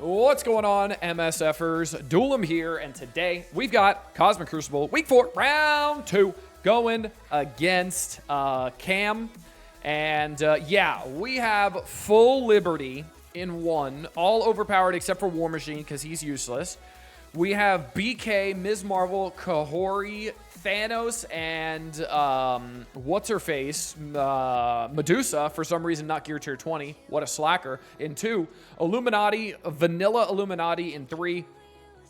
What's going on, MSFers? Duelim here, and today we've got Cosmic Crucible Week 4, Round 2, going against Cam. And yeah, we have full Liberty in one, all overpowered except for War Machine because he's useless. We have BK, Ms. Marvel, Kahori, Thanos, and what's-her-face, Medusa, for some reason not gear tier 20. What a slacker. In 2, Illuminati, Vanilla Illuminati in 3,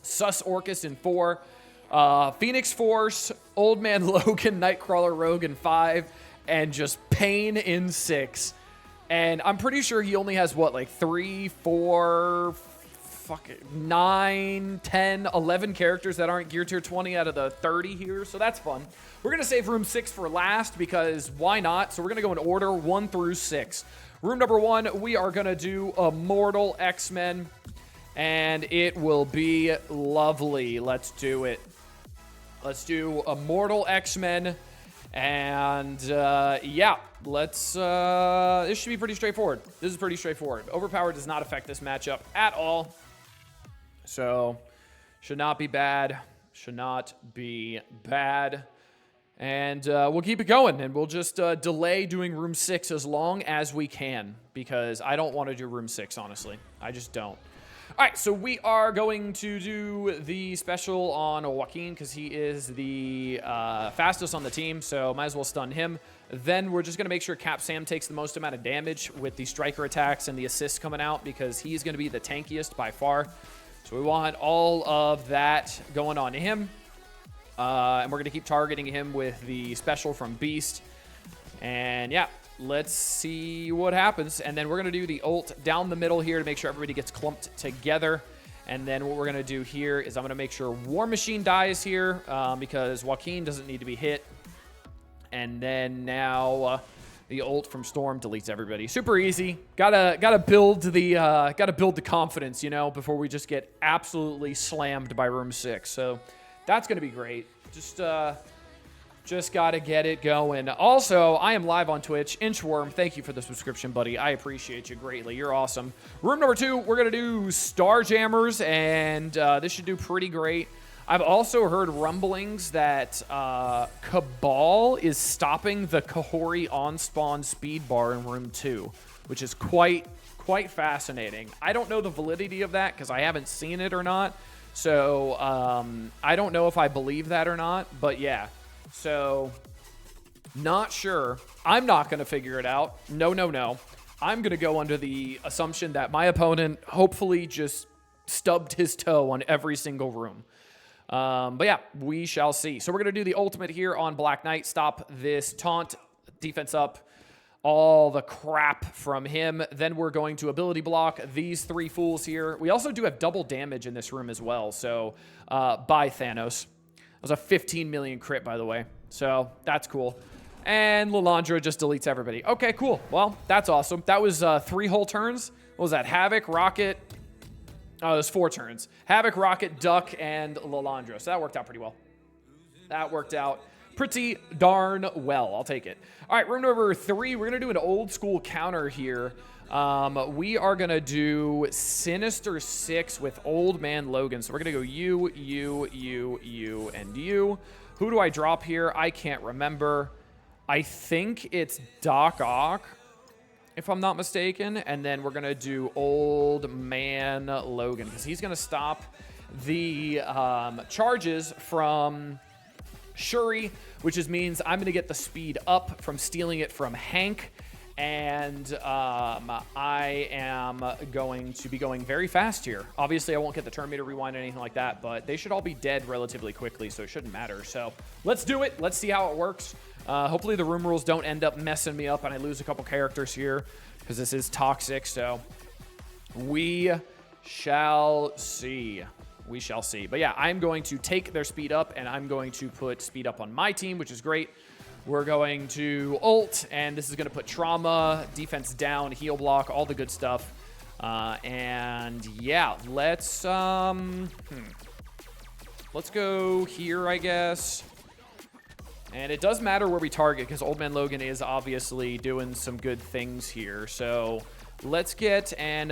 Sus Orcus in 4, Phoenix Force, Old Man Logan, Nightcrawler Rogue in 5, and just Pain in 6. And I'm pretty sure he only has, what, like 3, 4... 9, 10, 11 characters that aren't gear tier 20 out of the 30 here, so that's fun. We're going to save room 6 for last because why not? So we're going to go in order 1 through 6. Room number 1, we are going to do Immortal X-Men, and it will be lovely. Let's do it. Let's do Immortal X-Men, and yeah, let's, this should be pretty straightforward. This is pretty straightforward. Overpower does not affect this matchup at all. So, should not be bad. Should not be bad. And we'll keep it going, and we'll just delay doing room 6 as long as we can, because I don't want to do room 6, honestly. I just don't. All right, so we are going to do the special on Joaquin, because he is the fastest on the team, so might as well stun him. Then we're just going to make sure Cap Sam takes the most amount of damage with the striker attacks and the assists coming out, because he's going to be the tankiest by far. So we want all of that going on him. And we're going to keep targeting him with the special from Beast. And yeah, let's see what happens. And then we're going to do the ult down the middle here to make sure everybody gets clumped together. And then what we're going to do here is I'm going to make sure War Machine dies here because Joaquin doesn't need to be hit. And then now the ult from Storm deletes everybody. Super easy. Gotta build the confidence, you know, before we just get absolutely slammed by room 6. So that's gonna be great. Just gotta get it going. Also, I am live on Twitch. Inchworm, thank you for the subscription, buddy. I appreciate you greatly. You're awesome. Room number 2, we're gonna do Starjammers, and this should do pretty great. I've also heard rumblings that Cabal is stopping the Kahori on-spawn speed bar in room 2, which is quite fascinating. I don't know the validity of that because I haven't seen it or not. So I don't know if I believe that or not, but yeah. So not sure. I'm not going to figure it out. No. I'm going to go under the assumption that my opponent hopefully just stubbed his toe on every single room. But yeah, we shall see. So we're going to do the ultimate here on Black Knight. Stop this taunt, defense up, all the crap from him. Then we're going to ability block these 3 fools here. We also do have double damage in this room as well. So by Thanos. That was a 15 million crit, by the way. So that's cool. And Lilandra just deletes everybody. Okay, cool. Well, that's awesome. That was 3 whole turns. What was that? Havoc, Rocket... Oh, there's 4 turns. Havoc, Rocket, Duck, and Lilandra. So that worked out pretty well. That worked out pretty darn well. I'll take it. All right, room number 3. We're going to do an old school counter here. We are going to do Sinister 6 with Old Man Logan. So we're going to go you, and you. Who do I drop here? I can't remember. I think it's Doc Ock, if I'm not mistaken, and then we're going to do Old Man Logan, because he's going to stop the charges from Shuri, which means I'm going to get the speed up from stealing it from Hank, and I am going to be going very fast here. Obviously, I won't get the turn meter rewind or anything like that, but they should all be dead relatively quickly, so it shouldn't matter. So let's do it. Let's see how it works. Hopefully the room rules don't end up messing me up and I lose a couple characters here, because this is toxic, so we shall see. We shall see. But yeah, I'm going to take their speed up, and I'm going to put speed up on my team, which is great. We're going to ult, and this is going to put trauma, defense down, heal block, all the good stuff. And yeah, let's go here, I guess. And it does matter where we target, because Old Man Logan is obviously doing some good things here. So let's get an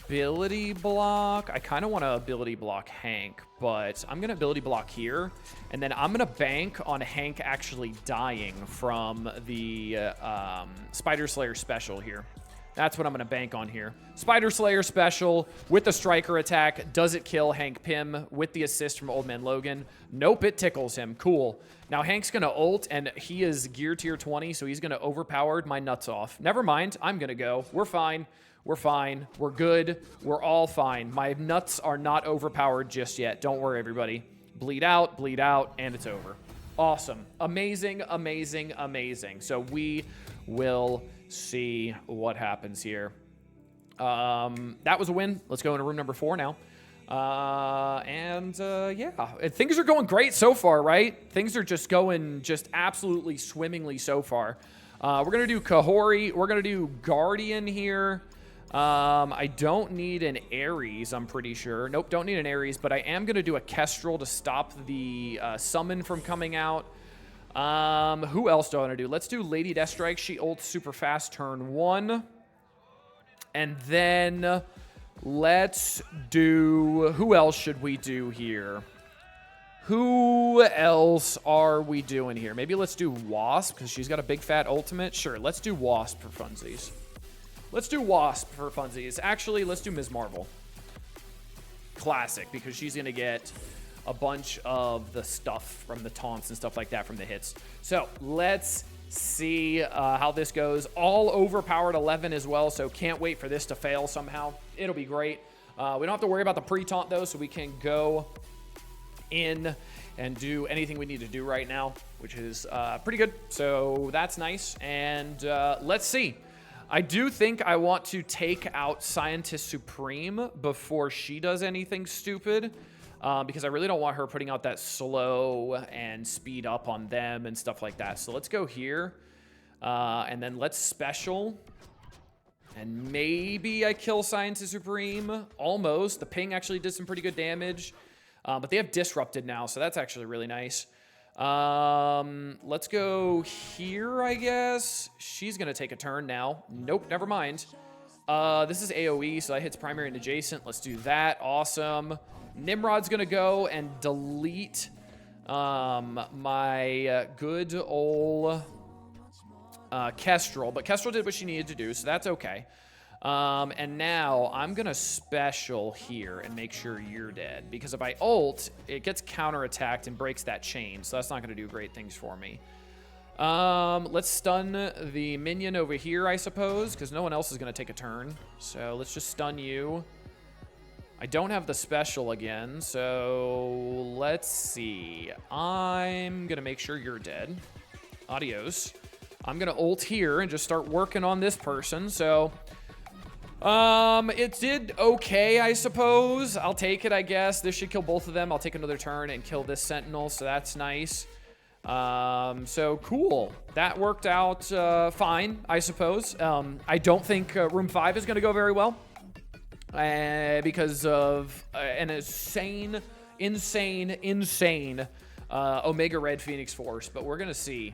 ability block. I kind of want to ability block Hank, but I'm going to ability block here. And then I'm going to bank on Hank actually dying from the Spider Slayer special here. That's what I'm going to bank on here. Spider Slayer special with the striker attack. Does it kill Hank Pym with the assist from Old Man Logan? Nope, it tickles him. Cool. Now Hank's going to ult, and he is gear tier 20, so he's going to overpower my nuts off. Never mind. I'm going to go. We're fine. We're fine. We're good. We're all fine. My nuts are not overpowered just yet. Don't worry, everybody. Bleed out, and it's over. Awesome. Amazing, amazing, amazing. So we will see what happens here. That was a win. Let's go into room number 4 now. Yeah, things are going great so far, right? Things are just going absolutely swimmingly so far. We're going to do Kahori. We're going to do Guardian here. I don't need an Ares, I'm pretty sure. Nope, don't need an Ares, but I am going to do a Kestrel to stop the summon from coming out. Who else do I want to do? Let's do Lady Deathstrike. She ults super fast turn 1. And then let's do... Who else should we do here? Who else are we doing here? Maybe let's do Wasp, because she's got a big fat ultimate. Sure, let's do Wasp for funsies. Let's do Wasp for funsies. Actually, let's do Ms. Marvel. Classic, because she's going to get a bunch of the stuff from the taunts and stuff like that from the hits. So let's see how this goes. All overpowered 11 as well, so can't wait for this to fail somehow. It'll be great. We don't have to worry about the pre-taunt, though, so we can go in and do anything we need to do right now, which is pretty good. So that's nice. And let's see. I do think I want to take out Scientist Supreme before she does anything stupid. Because I really don't want her putting out that slow and speed up on them and stuff like that. So let's go here. And then let's special. And maybe I kill Scientist Supreme. Almost. The ping actually did some pretty good damage. But they have disrupted now, so that's actually really nice. Let's go here, I guess. She's going to take a turn now. Nope, never mind. This is AoE, so that hits primary and adjacent. Let's do that. Awesome. Nimrod's going to go and delete my good old Kestrel. But Kestrel did what she needed to do, so that's okay. And now I'm going to special here and make sure you're dead. Because if I ult, it gets counterattacked and breaks that chain. So that's not going to do great things for me. Let's stun the minion over here, I suppose. Because no one else is going to take a turn. So let's just stun you. I don't have the special again, so let's see. I'm going to make sure you're dead. Adios. I'm going to ult here and just start working on this person, so... it did okay, I suppose. I'll take it, I guess. This should kill both of them. I'll take another turn and kill this Sentinel, so that's nice. So cool. That worked out fine, I suppose. I don't think Room 5 is going to go very well. Because of an insane Omega Red Phoenix Force, but we're gonna see.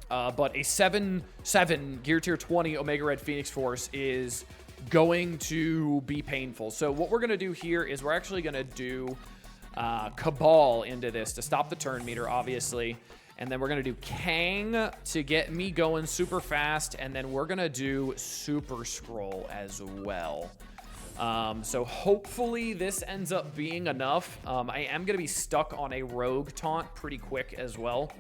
But a 7/7 Gear Tier 20 Omega Red Phoenix Force is going to be painful. So what we're gonna do here is we're actually gonna do Cabal into this to stop the turn meter, obviously. And then we're going to do Kang to get me going super fast. And then we're going to do Super Scroll as well. So hopefully this ends up being enough. I am going to be stuck on a Rogue taunt pretty quick as well.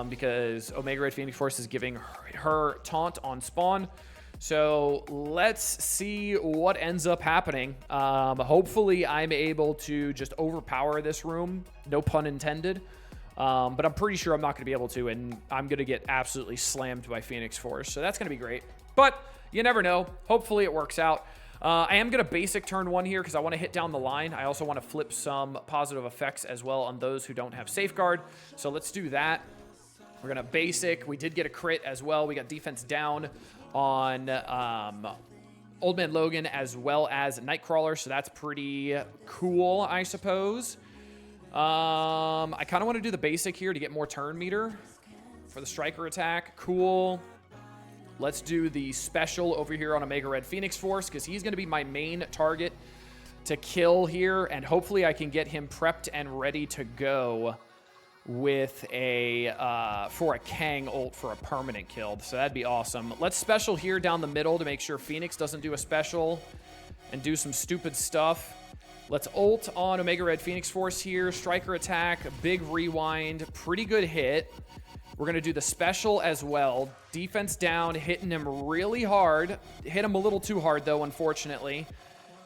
Because Omega Red Phoenix Force is giving her taunt on spawn. So let's see what ends up happening. Hopefully I'm able to just overpower this room. No pun intended. But I'm pretty sure I'm not going to be able to, and I'm going to get absolutely slammed by Phoenix Force. So that's going to be great. But you never know. Hopefully it works out. I am going to basic turn 1 here because I want to hit down the line. I also want to flip some positive effects as well on those who don't have Safeguard. So let's do that. We're going to basic. We did get a crit as well. We got defense down on Old Man Logan as well as Nightcrawler. So that's pretty cool, I suppose. I kind of want to do the basic here to get more turn meter for the striker attack. Cool. Let's do the special over here on Omega Red Phoenix Force because he's going to be my main target to kill here, and hopefully I can get him prepped and ready to go with a for a Kang ult for a permanent kill. So that'd be awesome. Let's special here down the middle to make sure Phoenix doesn't do a special and do some stupid stuff. Let's ult on Omega Red Phoenix Force here. Striker attack, big rewind, pretty good hit. We're going to do the special as well. Defense down, hitting him really hard. Hit him a little too hard, though, unfortunately.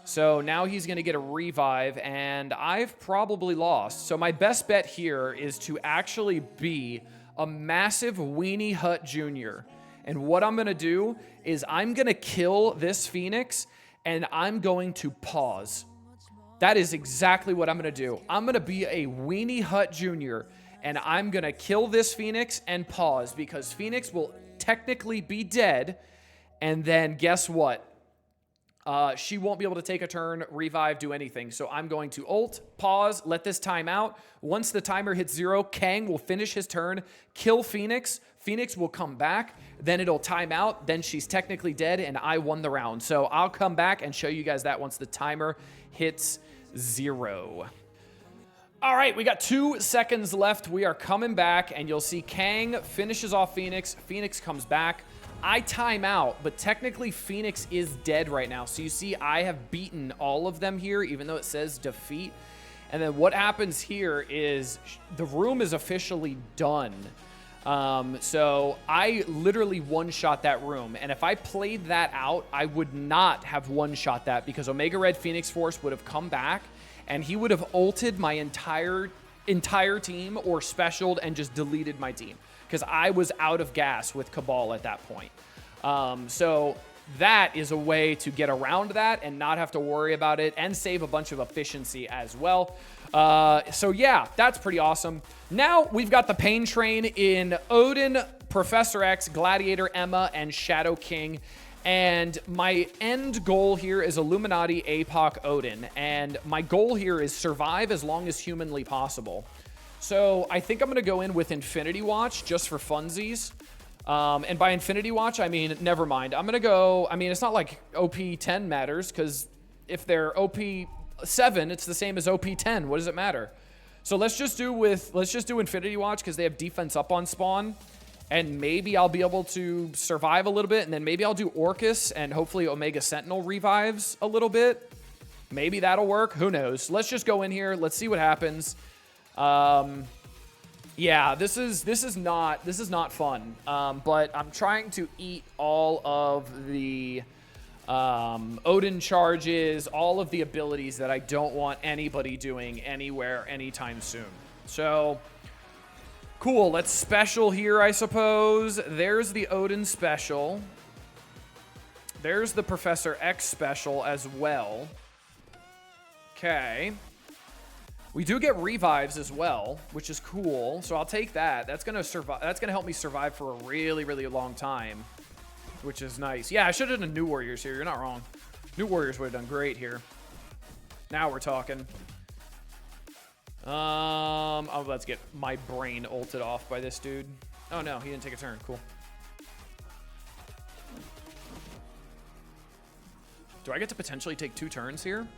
So now he's going to get a revive, and I've probably lost. So my best bet here is to actually be a massive Weenie Hut Jr. And what I'm going to do is I'm going to kill this Phoenix, and I'm going to pause. That is exactly what I'm going to do. I'm going to be a Weenie Hut Jr., and I'm going to kill this Phoenix and pause because Phoenix will technically be dead. And then guess what? She won't be able to take a turn, revive, do anything. So I'm going to ult, pause, let this time out. Once the timer hits 0, Kang will finish his turn, kill Phoenix. Phoenix will come back. Then it'll time out. Then she's technically dead, and I won the round. So I'll come back and show you guys that once the timer hits 0. All right, we got 2 seconds left. We are coming back, and you'll see Kang finishes off Phoenix. Phoenix comes back. I time out, but technically Phoenix is dead right now. So you see I have beaten all of them here, even though it says defeat. And then what happens here is the room is officially done. So I literally one-shot that room. And if I played that out, I would not have one-shot that because Omega Red Phoenix Force would have come back and he would have ulted my entire team or specialed and just deleted my team because I was out of gas with Cabal at that point. So that is a way to get around that and not have to worry about it and save a bunch of efficiency as well. So yeah, that's pretty awesome. Now we've got the Pain Train in Odin, Professor X, Gladiator, Emma, and Shadow King. And my end goal here is Illuminati, APOC, Odin. And my goal here is survive as long as humanly possible. So I think I'm going to go in with Infinity Watch just for funsies. And by Infinity Watch, I mean, never mind. I'm going to go, I mean, it's not like OP 10 matters because if they're OP 7, it's the same as OP 10. What does it matter? So let's just do Infinity Watch because they have defense up on spawn. And maybe I'll be able to survive a little bit. And then maybe I'll do Orcus and hopefully Omega Sentinel revives a little bit. Maybe that'll work. Who knows? Let's just go in here. Let's see what happens. Yeah, this is not fun. But I'm trying to eat all of the Odin charges, all of the abilities that I don't want anybody doing anywhere anytime soon. So cool, let's special here, I suppose. There's the Odin special. There's the Professor X special as well. Okay. We do get revives as well, which is cool. So I'll take that. That's gonna survive. That's gonna help me survive for a really, really long time, which is nice. Yeah, I should have done New Warriors here. You're not wrong. New Warriors would have done great here. Now we're talking. Oh, let's get my brain ulted off by this dude. Oh no, he didn't take a turn. Cool. Do I get to potentially take 2 turns here?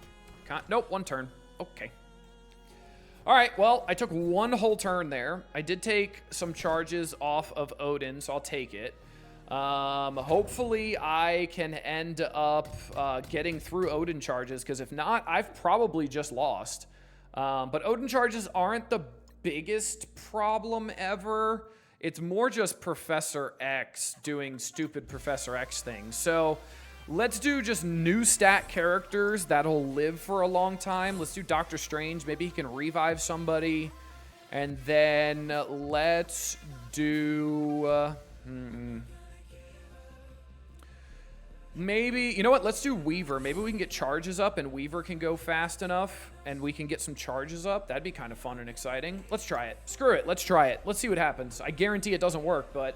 Nope, 1 turn. Okay. All right, well, I took 1 whole turn there. I did take some charges off of Odin, so I'll take it. Hopefully I can end up getting through Odin charges, because if not, I've probably just lost. But Odin charges aren't the biggest problem ever. It's more just Professor X doing stupid Professor X things. So let's do just new stat characters that'll live for a long time. Let's do Doctor Strange. Maybe he can revive somebody. And then let's do... Maybe, you know what? Let's do Weaver. Maybe we can get charges up and Weaver can go fast enough and we can get some charges up. That'd be kind of fun and exciting. Let's try it. Screw it. Let's try it. Let's see what happens. I guarantee it doesn't work, but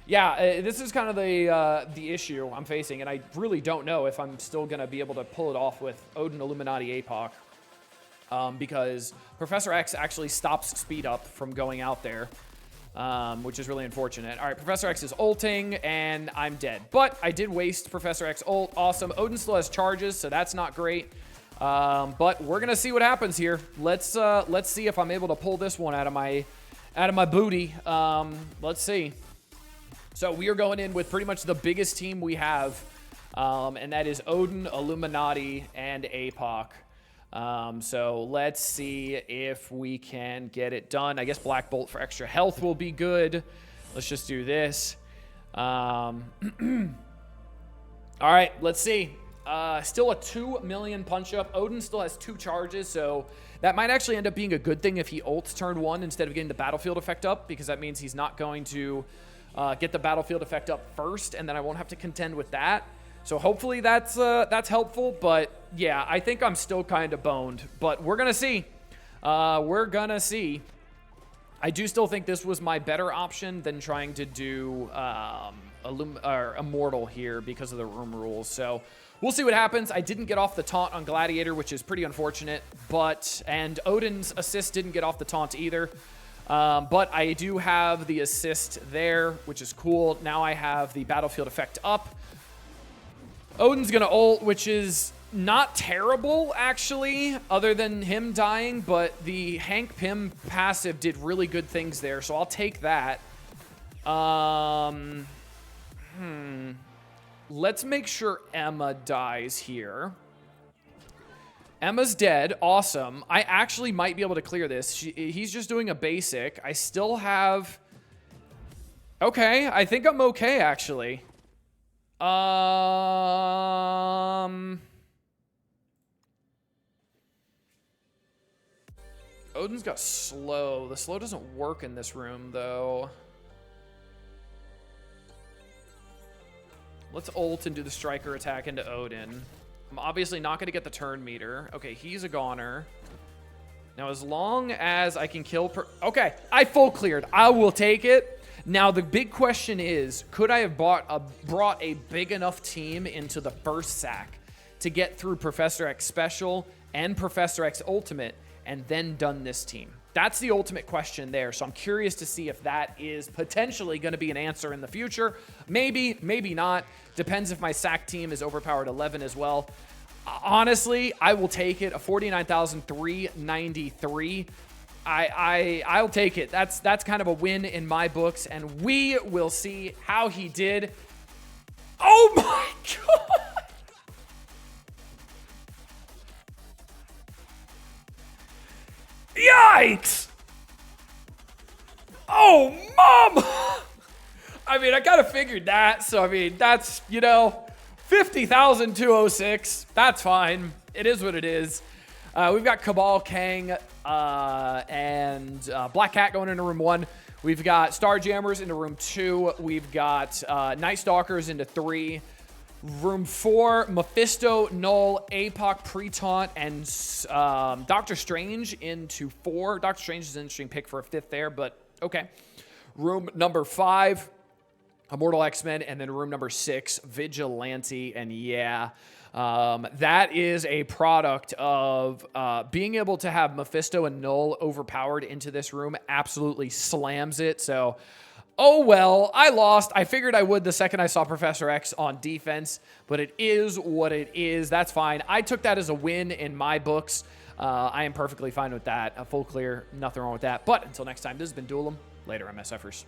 yeah, this is kind of the issue I'm facing, and I really don't know if I'm still going to be able to pull it off with Odin, Illuminati, APOC, because Professor X actually stops speed up from going out there. which is really unfortunate. All right, Professor X is ulting, and I'm dead. But I did waste Professor X ult. Awesome. Odin still has charges, so that's not great. But we're gonna see what happens here. Let's see if I'm able to pull this one out of my booty. Let's see. So we are going in with pretty much the biggest team we have, and that is Odin, Illuminati, and APOC. So let's see if we can get it done. I guess Black Bolt for extra health will be good. Let's just do this. All right, let's see. Still a 2 million punch up. Odin still has 2 charges, so that might actually end up being a good thing if he ults turn 1 instead of getting the battlefield effect up, because that means he's not going to get the battlefield effect up first, and then I won't have to contend with that. So hopefully that's helpful, but yeah, I think I'm still kind of boned, but we're gonna see. We're gonna see. I do still think this was my better option than trying to do Immortal here because of the room rules. So we'll see what happens. I didn't get off the taunt on Gladiator, which is pretty unfortunate, and Odin's assist didn't get off the taunt either. But I do have the assist there, which is cool. Now I have the battlefield effect up. Odin's gonna ult, which is not terrible, actually, other than him dying, but the Hank Pym passive did really good things there, so I'll take that. Let's make sure Emma dies here. Emma's dead. Awesome. I actually might be able to clear this. He's just doing a basic. I still have... Okay, I think I'm okay, actually. Odin's got slow. The slow doesn't work in this room, though. Let's ult and do the striker attack into Odin. I'm obviously not going to get the turn meter. Okay, he's a goner. Now, as long as I can kill... Okay, I full cleared. I will take it. Now, the big question is, could I have brought a big enough team into the first sack to get through Professor X Special and Professor X Ultimate and then done this team? That's the ultimate question there. So I'm curious to see if that is potentially going to be an answer in the future. Maybe, maybe not. Depends if my sack team is overpowered 11 as well. Honestly, I will take it. A 49,393. I'll take it. That's kind of a win in my books, and we will see how he did. Oh my god! Yikes! Oh, mom! I mean, I kind of figured that, so I mean, that's, you know, 50,206. That's fine. It is what it is. We've got Cabal, Kang, and Black Cat going into room 1. We've got Starjammers into room 2. We've got Night Stalkers into 3. Room 4, Mephisto, Null, APOC, Pre-Taunt, and Doctor Strange into 4. Doctor Strange is an interesting pick for a 5th there, but okay. Room number 5, Immortal X-Men, and then room number 6, Vigilante, and yeah... that is a product of being able to have Mephisto and Null overpowered into this room. Absolutely slams it. So, oh well, I lost. I figured I would the second I saw Professor X on defense, but it is what it is. That's fine. I took that as a win in my books. I am perfectly fine with that. A full clear, nothing wrong with that. But until next time, this has been Duel 'Em. Later, MSFers.